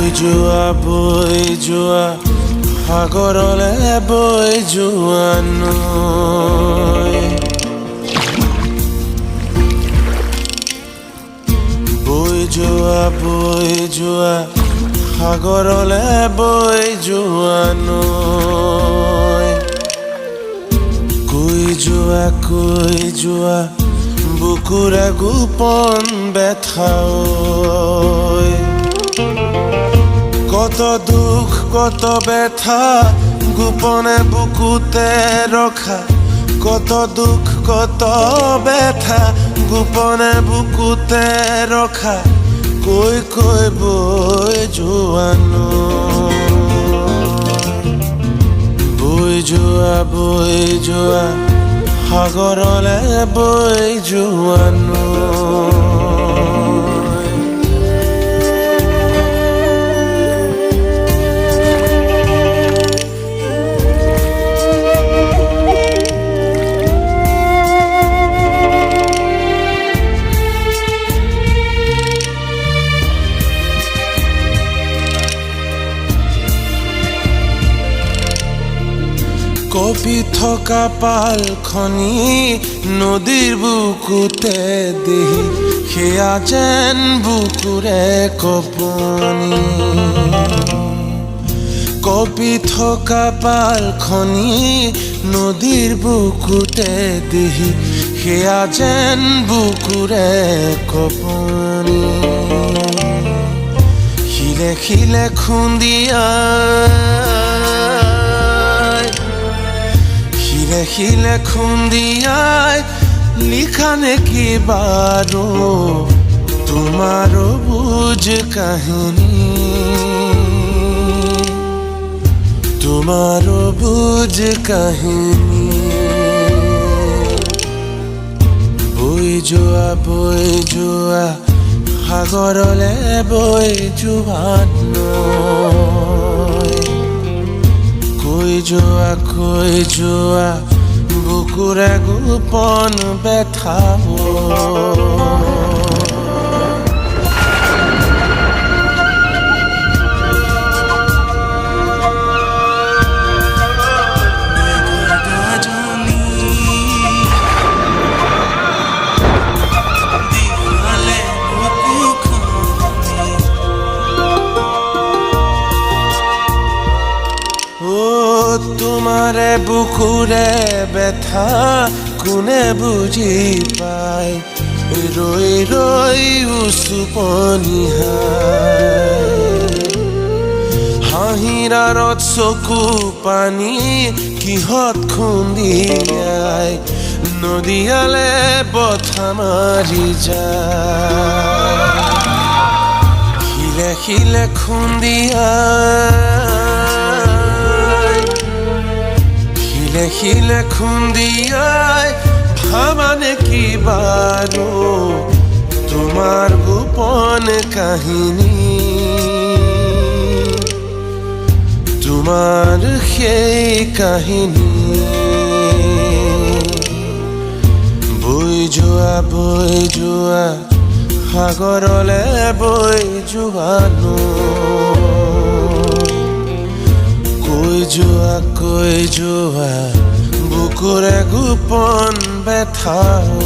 বৈ যোৱা সাগৰলে বৈ যোৱা নৈ বৈ যোৱা সাগৰলে বৈ যোৱা নৈ কৈ যোৱা বুকুৰে গোপন বেথাই কত দুখ কত ব্যথা গোপনে বুকুতে ৰখা কত দুখ কত ব্যথা গোপনে বুকুতে ৰখা কৈ বৈ যোৱা বৈ যোৱা সাগৰলে বৈ যোৱা কপি থকা পালখনি নদীৰ বুকুতে দেহি সেয়া যেন বুকুৰে কপনি কপি থকা পালখনি নদীৰ বুকুতে দেহি সেয়া যেন বুকুৰে কপনি শিলে শিলে খুন্দিয়া শিলে খুন্দিয়াই লিখা নেকি বাৰো তোমাৰো বুঝ কাহিনী তোমাৰো বুঝ কাহিনী বৈ যোৱা সাগৰলে বৈ যোৱা নৈ কৈ যোৱা বুকুৰে গোপন বেথাব তোমাৰে বুকুৰে বেথা কোনে বুজি পায় ৰৈ ৰৈ হাঁহিৰাৰত চকু পানী কিহত খুন্দিয়াই নদীয়ালে বঠা মাৰি যায় শিলে শিলে শিলে খুন্দিয়াই ভাবা নেকি বাৰো তোমাৰ গোপন কাহিনী তোমাৰ সেই কাহিনী বৈ যোৱা সাগৰলে বৈ যোৱা কৈ যোৱা বুকুৰে গোপন বেথাও